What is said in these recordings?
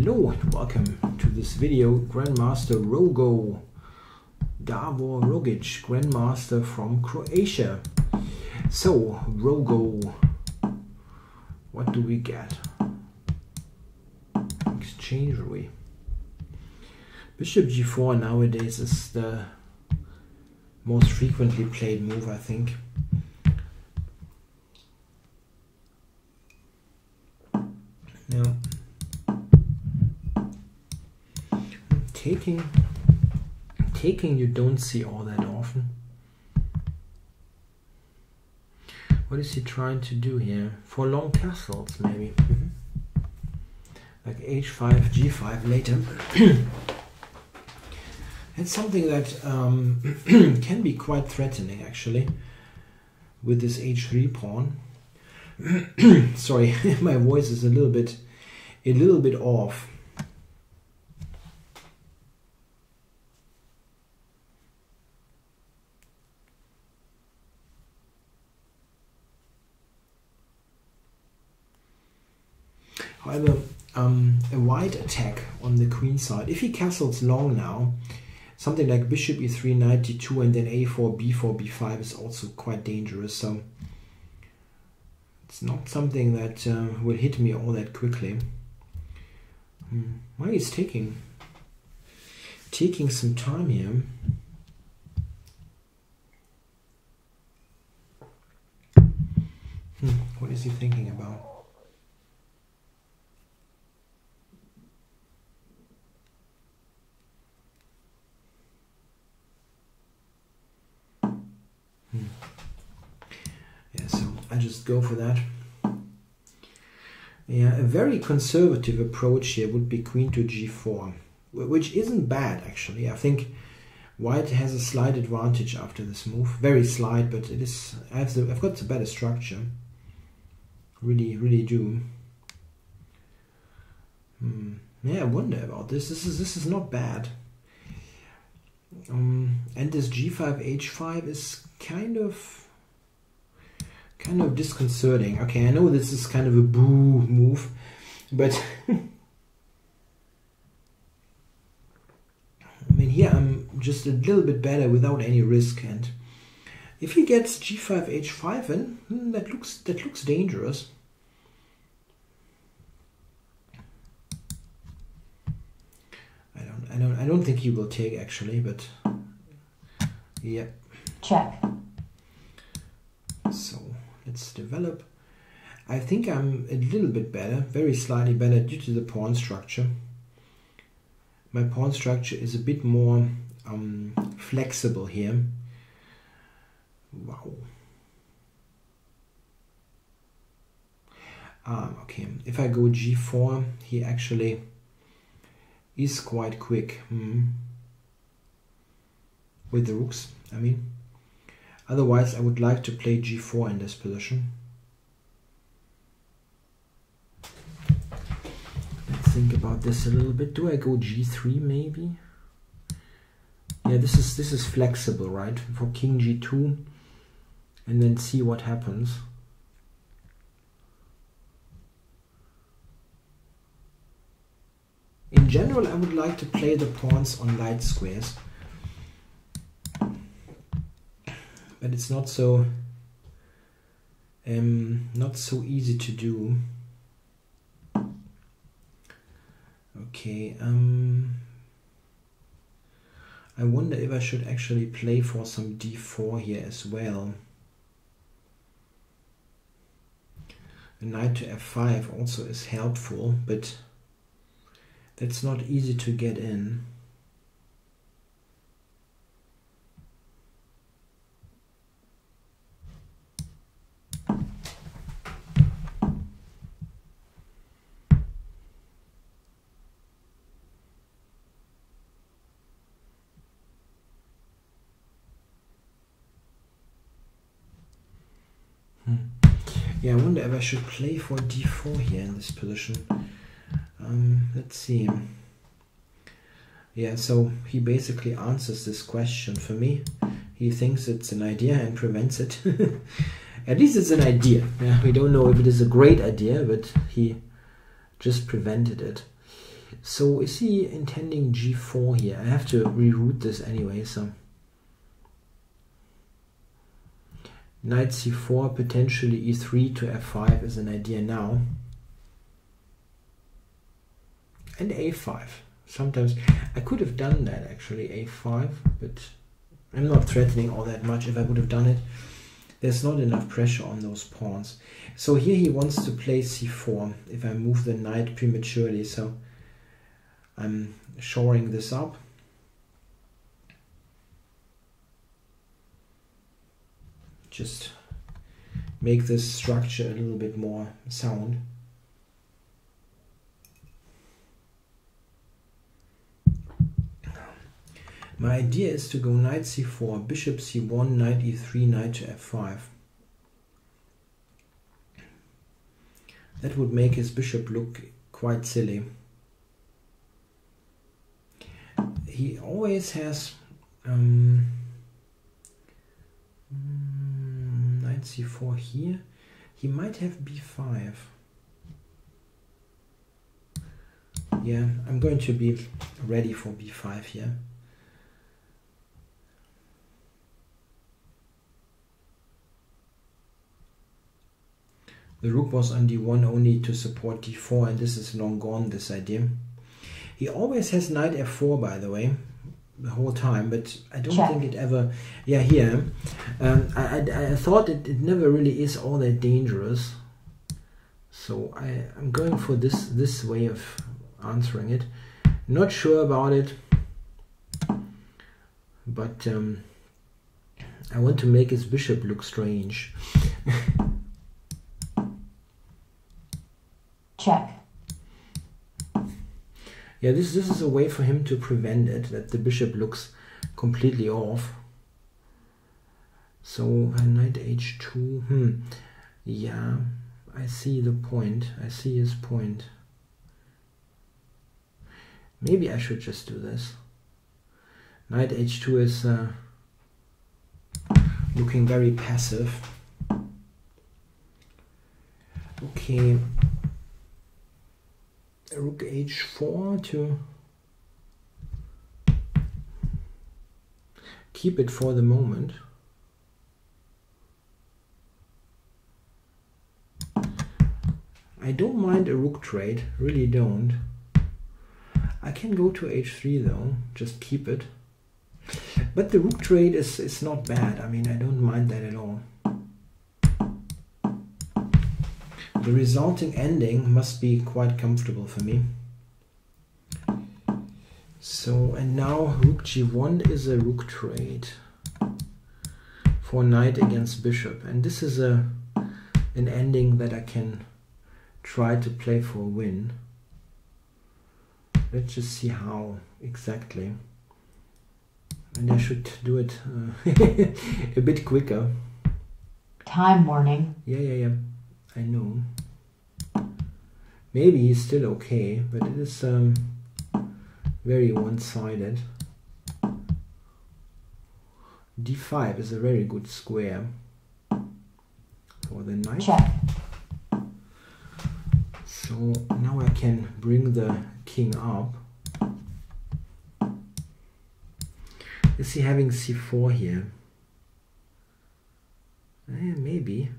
Hello and welcome to this video. Grandmaster Rogo, Davor Rogic, Grandmaster from Croatia. So, Rogo, what do we get? Exchangery. Bishop g4 nowadays is the most frequently played move, I think. Yeah. Taking you don't see all that often. What is he trying to do here? For long castles, maybe. Like h5, g5 later. It's something that can be quite threatening, actually, with this h3 pawn. Sorry, my voice is a little bit off. However, a white attack on the queen side, if he castles long now, something like bishop e3, knight d2, and then a4, b4, b5 is also quite dangerous. So it's not something that will hit me all that quickly. Why is taking some time here? What is he thinking about? Yeah, so I just go for that. Yeah, a very conservative approach here would be queen to g4, which isn't bad actually. I think white has a slight advantage after this move, very slight, but it is. I've got the better structure. Really do. Yeah, I wonder about this. This is not bad. And this g5 h5 is kind of disconcerting. Okay, I know this is kind of a boo move, but I mean, here I'm just a little bit better without any risk. And if he gets g5 h5, then that looks dangerous. I don't think he will take actually, but yeah. Check. So let's develop. I think I'm a little bit better, very slightly better due to the pawn structure. My pawn structure is a bit more flexible here. Wow. Okay, if I go g4, he actually is quite quick with the rooks, I mean. Otherwise, I would like to play g4 in this position. Let's think about this a little bit. Do I go g3 maybe? Yeah, this is flexible, right? For king g2, and then see what happens. In general, I would like to play the pawns on light squares, but it's not so easy to do. Okay, I wonder if I should actually play for some d4 here as well. A knight to f5 also is helpful, but it's not easy to get in. Yeah, I wonder if I should play for d4 here in this position. Let's see. Yeah, so he basically answers this question for me. He thinks it's an idea and prevents it. At least it's an idea. Yeah, we don't know if it is a great idea, but he just prevented it. So is he intending g4 here? I have to reroute this anyway, so knight c4, potentially e3 to f5 is an idea now. And a5. Sometimes I could have done that actually, a5, but I'm not threatening all that much. If I would have done it, there's not enough pressure on those pawns. So here he wants to play c4 if I move the knight prematurely, so I'm shoring this up. Just make this structure a little bit more sound. My idea is to go knight c4, bishop c1, knight e3, knight to f5. That would make his bishop look quite silly. He always has knight c4 here. He might have b5. Yeah, I'm going to be ready for b5 here. The rook was on d1 only to support d4, and this is long gone, this idea. He always has knight f4, by the way, the whole time, but I don't think it ever... Yeah, here. I thought it never really is all that dangerous. So I'm going for this way of answering it. Not sure about it, but I want to make his bishop look strange. Check. Yeah, this is a way for him to prevent it, that the bishop looks completely off. So knight h2. Yeah, I see the point. I see his point. Maybe I should just do this. Knight h2 is looking very passive. Okay. Rook h4 to keep it for the moment. I don't mind a rook trade, really don't. I can go to h3 though, just keep it. But the rook trade is not bad. I mean, I don't mind that at all. The resulting ending must be quite comfortable for me. So, and now rook g1 is a rook trade for knight against bishop. And this is an ending that I can try to play for a win. Let's just see how exactly. And I should do it a bit quicker. Time warning. Yeah. I know. Maybe he's still okay, but it is very one-sided. d5 is a very good square for the knight. Check. So now I can bring the king up. Is he having c4 here? Maybe.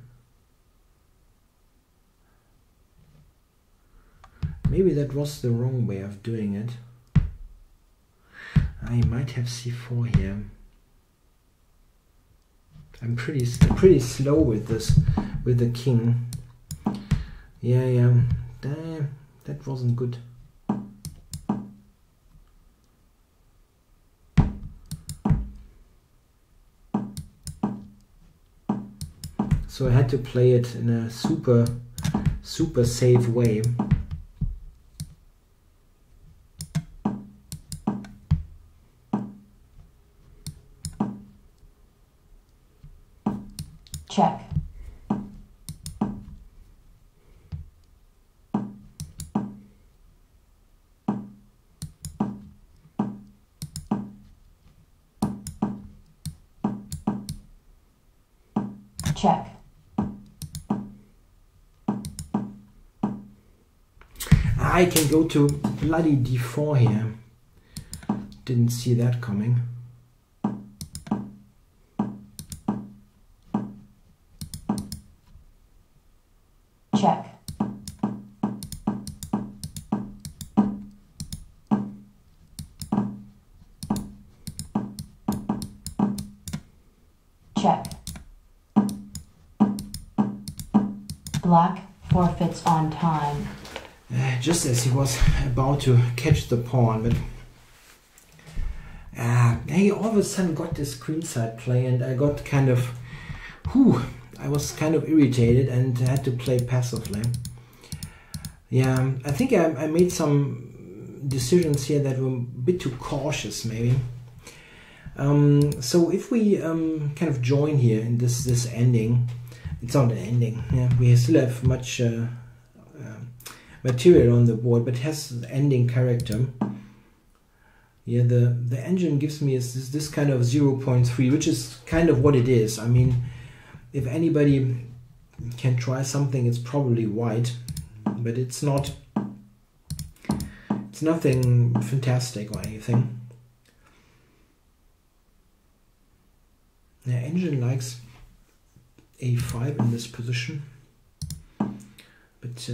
Maybe that was the wrong way of doing it. I might have c4 here. I'm pretty slow with this, with the king. Yeah. That wasn't good. So I had to play it in a super safe way. Check. Ah, I can go to bloody d4 here. Didn't see that coming. Check. Check. Black forfeits on time. Just as he was about to catch the pawn, but he all of a sudden got this queenside play, and I got kind of, I was kind of irritated and had to play passively. Yeah, I think I made some decisions here that were a bit too cautious, maybe. So if we kind of join here in this ending, it's not an ending. Yeah, we still have much material on the board, but it has an ending character. Yeah, the engine gives me this kind of 0.3, which is kind of what it is. I mean, if anybody can try something, it's probably white, but it's not. It's nothing fantastic or anything. The engine likes a5 in this position, but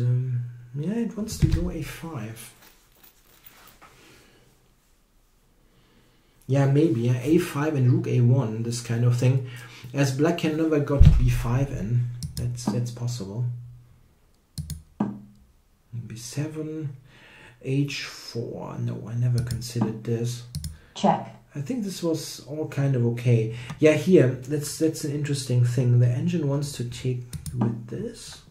yeah, it wants to go a5. Yeah, maybe a5 and rook a1, this kind of thing. As black can never got b5 in, that's possible. b7, h4. No, I never considered this. Check. I think this was all kind of okay. Yeah, here that's an interesting thing. The engine wants to take with this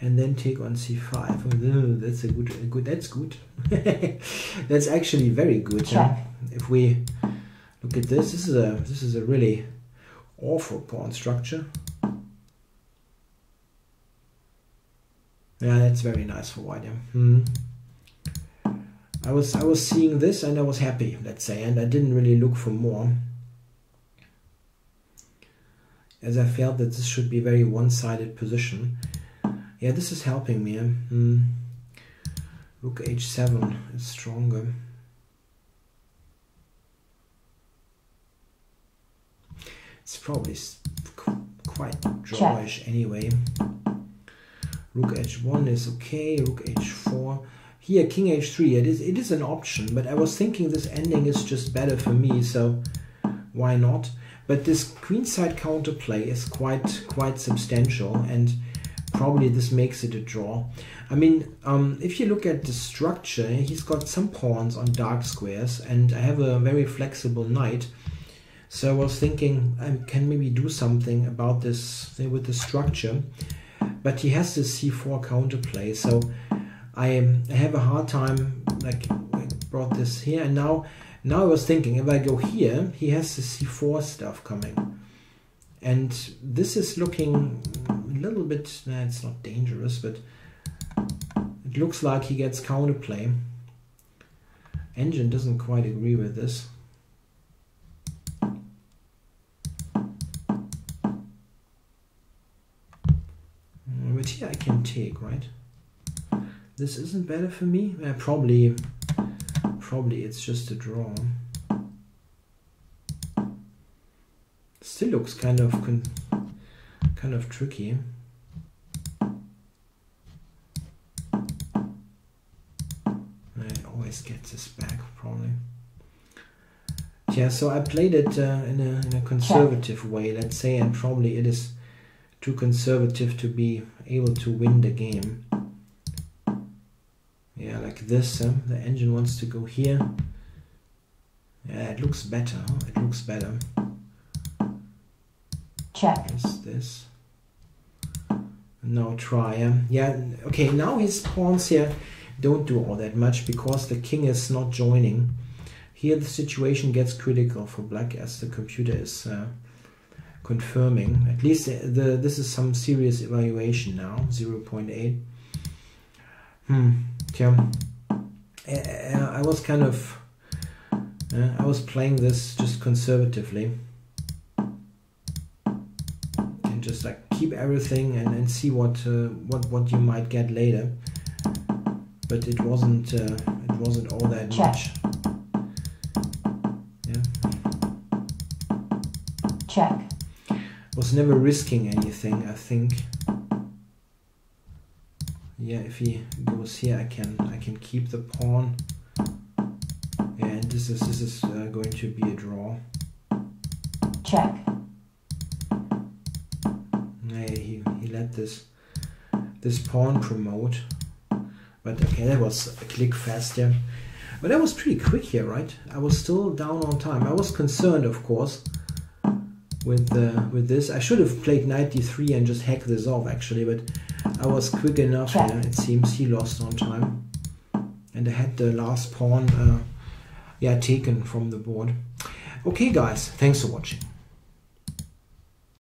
and then take on c5. Oh, that's a good. That's good. That's actually very good. Check. If we look at this, this is a really awful pawn structure. Yeah, that's very nice for white. Yeah. I was seeing this and I was happy, let's say, and I didn't really look for more, as I felt that this should be a very one-sided position. Yeah, this is helping me. Rook h7 is stronger. It's probably quite drawish anyway. Rook h1 is okay. Rook h4. Here, king h3, it is an option, but I was thinking this ending is just better for me, so why not? But this queenside counterplay is quite substantial, and probably this makes it a draw. I mean, if you look at the structure, he's got some pawns on dark squares, and I have a very flexible knight. So I was thinking I can maybe do something about this, say, with the structure, but he has this c4 counterplay, so I have a hard time. Like, I brought this here, and now I was thinking if I go here, he has the c4 stuff coming, and this is looking a little bit. It's not dangerous, but it looks like he gets counterplay. Engine doesn't quite agree with this. But here I can take, right? This isn't better for me. Probably it's just a draw. Still looks kind of tricky. I always get this back, probably. Yeah, so I played it in a conservative way, let's say, and probably it is too conservative to be able to win the game. Yeah, like this. The engine wants to go here. Yeah, it looks better. It looks better. Check. This. Now try. Yeah, okay, now his pawns here don't do all that much because the king is not joining. Here the situation gets critical for black as the computer is confirming. At least this is some serious evaluation now. 0.8. Yeah, I was kind of I was playing this just conservatively and just like keep everything and see what you might get later. but it wasn't all that much. Yeah. Check. Was never risking anything, I think. Yeah, if he goes here, I can keep the pawn. Yeah, and this is going to be a draw. Check. Yeah, he let this pawn promote. But okay, that was a click faster. But that was pretty quick here, right? I was still down on time. I was concerned, of course, with this. I should have played knight d3 and just hacked this off, actually, but I was quick enough. Yeah, it seems he lost on time. And I had the last pawn taken from the board. Okay, guys, thanks for watching.